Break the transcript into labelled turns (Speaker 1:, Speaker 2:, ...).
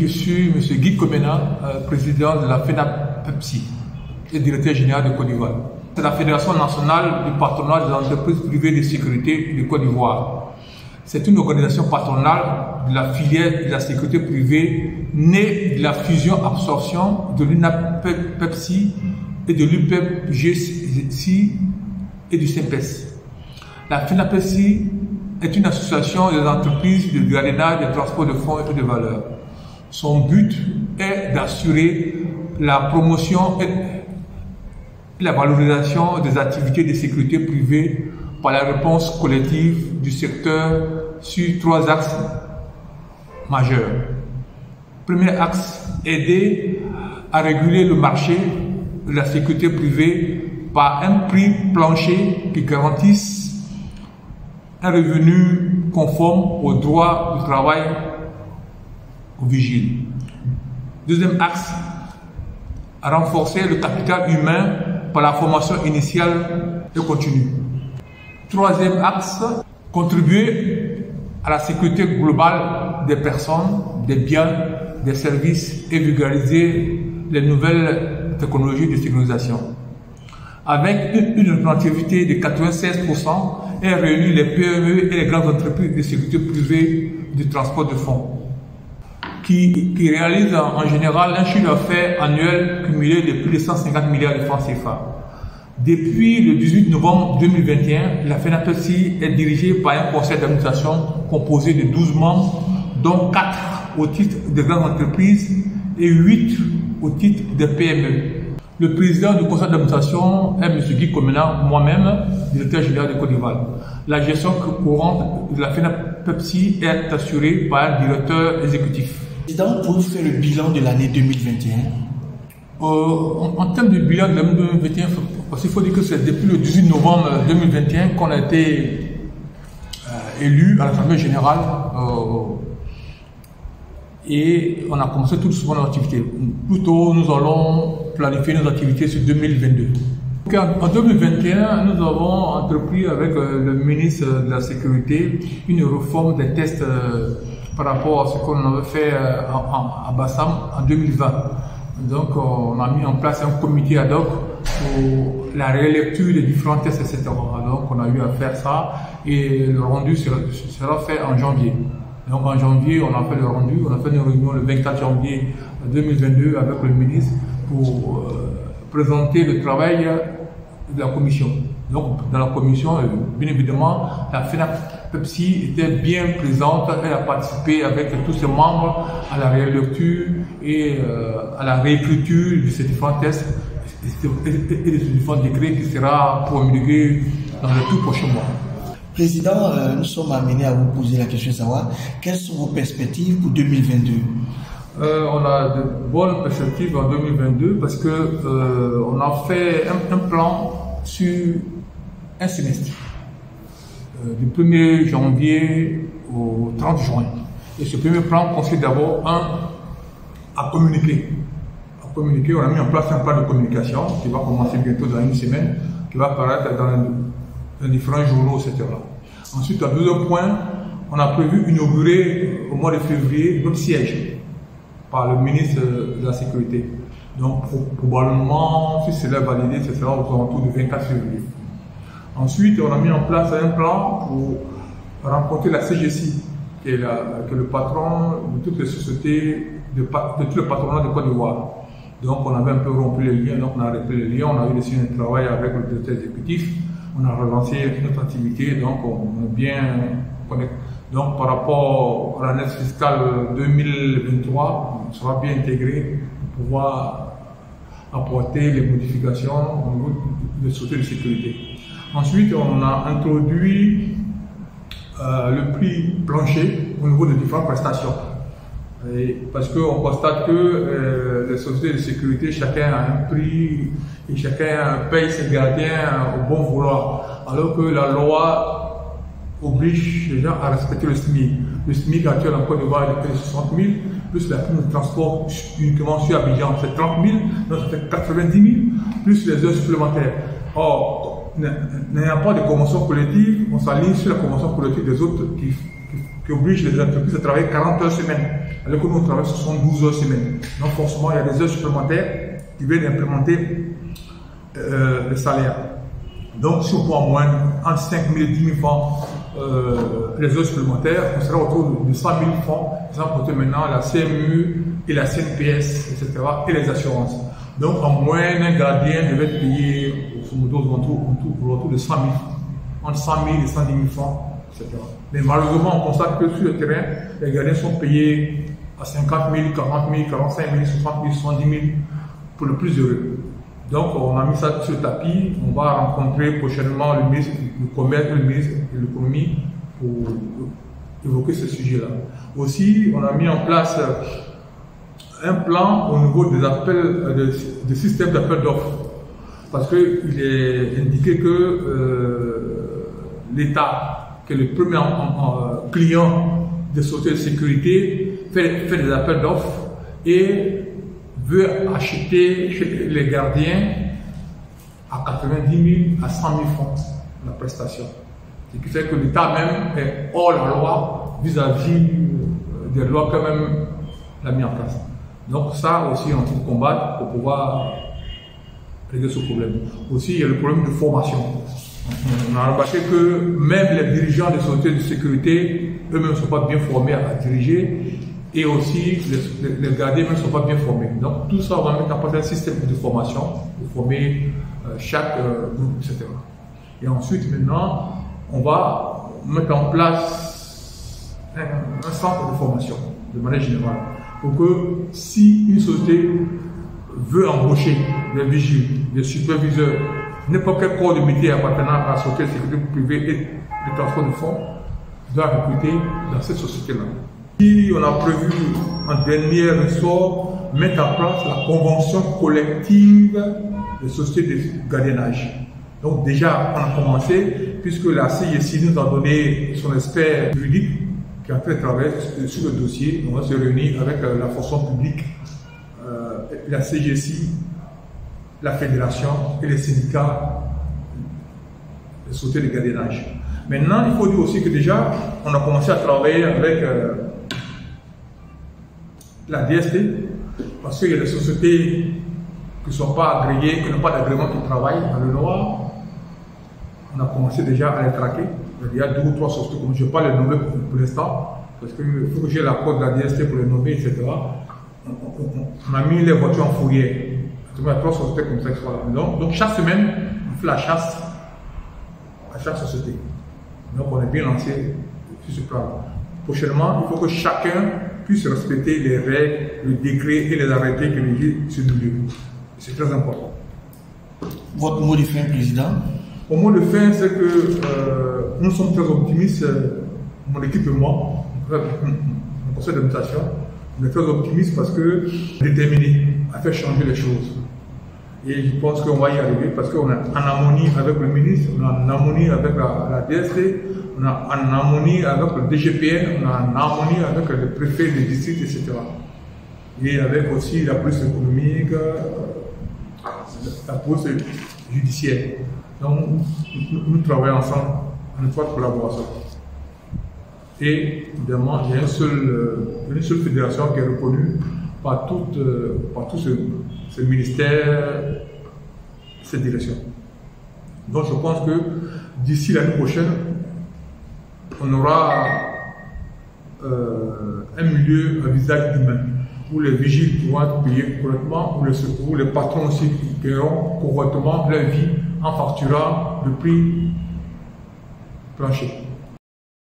Speaker 1: Je suis M. Guy Komena, président de la FENAPEPSI et directeur général de Côte d'Ivoire. C'est la Fédération nationale du patronat des entreprises privées de sécurité de Côte d'Ivoire. C'est une organisation patronale de la filière de la sécurité privée née de la fusion-absorption de l'UNAPEPSI et de l'UPEP-GSI et du CEPES. La FENAPEPSI est une association des entreprises de gardiennage, de transport de fonds et de valeurs. Son but est d'assurer la promotion et la valorisation des activités de sécurité privée par la réponse collective du secteur sur 3 axes majeurs. Premier axe, aider à réguler le marché de la sécurité privée par un prix plancher qui garantisse un revenu conforme aux droits du travail aux vigiles. Deuxième axe, renforcer le capital humain par la formation initiale et continue. Troisième axe, contribuer à la sécurité globale des personnes, des biens, des services et vulgariser les nouvelles technologies de sécurisation. Avec une représentativité de 96%, elle réunit les PME et les grandes entreprises de sécurité privée du transport de fonds, qui réalisent en général un chiffre d'affaires annuel cumulé de plus de 150 milliards de francs CFA. Depuis le 18 novembre 2021, la FENAPEPSI est dirigée par un conseil d'administration composé de 12 membres, dont 4 au titre des grandes entreprises et 8 au titre des PME. Le président du conseil d'administration est M. Guy Komena, moi-même, directeur général de Côte d'Ivoire. La gestion courante de la FENAPEPSI est assurée par un directeur exécutif.
Speaker 2: Président, pouvez-vous faire le bilan de l'année 2021?
Speaker 1: En termes de bilan de l'année 2021, il faut dire que c'est depuis le 18 novembre 2021 qu'on a été élu à l'Assemblée générale et on a commencé tout doucement nos activités. Plutôt, nous allons planifier nos activités sur 2022. En 2021, nous avons entrepris avec le ministre de la Sécurité une réforme des tests par rapport à ce qu'on avait fait à Bassam en 2020. Donc, on a mis en place un comité ad hoc pour la relecture des différents tests, etc. Donc, on a eu à faire ça et le rendu sera fait en janvier. Donc, en janvier, on a fait le rendu, on a fait une réunion le 24 janvier 2022 avec le ministre pour présenter le travail de la commission. Donc, dans la commission, bien évidemment, la FENAPEPSI était bien présente. Elle a participé avec tous ses membres à la relecture et à la réécriture de ces différents tests et de ces différents décrets qui sera promulgué dans les tout prochains mois.
Speaker 2: Président, nous sommes amenés à vous poser la question de savoir quelles sont vos perspectives pour 2022?
Speaker 1: On a de bonnes perspectives en 2022 parce que on a fait un plan sur un semestre, du 1er janvier au 30 juin. Et ce premier plan consiste d'abord à communiquer. On a mis en place un plan de communication qui va commencer bientôt dans une semaine, qui va apparaître dans différents journaux, etc. Ensuite, à deuxième point, on a prévu inaugurer au mois de février notre siège par le ministre de la Sécurité. Donc, probablement, si cela est validé, ce sera aux alentours du 24 février. Ensuite, on a mis en place un plan pour rencontrer la CGSI, qui est le patron de toutes les sociétés, de tout le patronat de Côte d'Ivoire. Donc, on avait un peu rompu les liens, donc on a arrêté les liens, on a eu des signes de travail avec le directeur exécutif, on a relancé notre activité, donc on est bien connecté. Donc, par rapport à l'année fiscale 2023, on sera bien intégré pour pouvoir apporter les modifications au niveau des sociétés de sécurité. Ensuite, on a introduit le prix plancher au niveau des différentes prestations. Parce qu'on constate que les sociétés de sécurité, chacun a un prix et chacun paye ses gardiens au bon vouloir. Alors que la loi oblige les gens à respecter le SMIC. Le SMIC actuel en Côte d'Ivoire est de 60 000, plus la prime de transport uniquement sur Abidjan, c'est 30 000, donc ça fait 90 000, plus les heures supplémentaires. Or, n'ayant pas de convention collective, on s'aligne sur la convention collective des autres qui qui oblige les entreprises à travailler 40 heures semaine, alors que nous travaillons 72 heures semaine. Donc forcément, il y a des heures supplémentaires qui viennent implémenter le salaire. Donc si on prend en moyenne entre 5 000 et 10 000 francs les heures supplémentaires, on sera autour de 100 000 francs, sans compter maintenant la CMU et la CNPS, etc. et les assurances. Donc en moyenne, un gardien devait être payé autour de 100 000 francs, entre 100 000 et 110 000 francs, etc. Mais malheureusement, on constate que sur le terrain, les gardiens sont payés à 50 000, 40 000, 45 000, 60 000, 70 000 pour le plus heureux. Donc on a mis ça sur le tapis. On va rencontrer prochainement le ministre du Commerce et le ministre de l'Économie pour évoquer ce sujet-là. Aussi, on a mis en place un plan au niveau des appels, des systèmes d'appel d'offres. Parce qu'il est indiqué que l'État, qui est le premier client des sociétés de sécurité, fait des appels d'offres et veut acheter les gardiens à 90 000 à 100 000 francs la prestation. Ce qui fait que l'État même est hors la loi vis-à-vis des lois quand même l'a mis en place. Donc ça aussi on peut combattre pour pouvoir régler ce problème. Aussi il y a le problème de formation. On a remarqué que même les dirigeants des sociétés de sécurité eux-mêmes ne sont pas bien formés à diriger. Et aussi, les gardiens ne sont pas bien formés. Donc, tout ça, on va mettre en place un système de formation pour former chaque groupe, etc. Et ensuite, maintenant, on va mettre en place un centre de formation, de manière générale, pour que si une société veut embaucher des vigiles, des superviseurs, n'importe quel corps de métier appartenant à la société de sécurité privée et de transport de fonds, doit recruter dans cette société-là. Et on a prévu en dernier ressort mettre en place la convention collective des sociétés de gardiennage. Donc déjà on a commencé puisque la CISI nous a donné son expert juridique qui a fait travailler sur le dossier. On va se réunir avec la fonction publique, la CGSI, la fédération et les syndicats des sociétés de gardiennage. Maintenant il faut dire aussi que déjà on a commencé à travailler avec la DST, parce qu'il y a des sociétés qui ne sont pas agréées, qui n'ont pas d'agrément, qui travaillent dans le noir. On a commencé déjà à les traquer. Il y a 2 ou 3 sociétés, comme je ne vais pas les nommer pour l'instant, parce qu'il faut que j'ai l'accord de la DST pour les nommer, etc. On a mis les voitures en fourrière. Il y a 3 sociétés comme ça qui sont là. Donc chaque semaine, on fait la chasse à chaque société. Donc on est bien lancé sur ce plan. Prochainement, il faut que chacun puisse respecter les règles, le décret et les arrêtés qui régissent ce milieu. C'est très important.
Speaker 2: Votre mot de fin, Président?
Speaker 1: Au mot de fin, c'est que nous sommes très optimistes, mon équipe et moi, mon conseil d'administration, on est très optimistes parce que déterminés à faire changer les choses. Et je pense qu'on va y arriver parce qu'on est en harmonie avec le ministre, on est en harmonie avec la DST, on est en harmonie avec le DGPN, on est en harmonie avec le préfet des districts, etc. Et avec aussi la police économique, la police judiciaire. Donc nous travaillons ensemble en étroite collaboration. Et évidemment, il y a une seule fédération qui est reconnue par tous ces ministères, ces directions. Donc je pense que d'ici l'année prochaine, on aura un milieu à visage humain, où les vigiles qui vont être payés correctement, où les patrons aussi qui paieront correctement leur vie en facturant le prix plancher.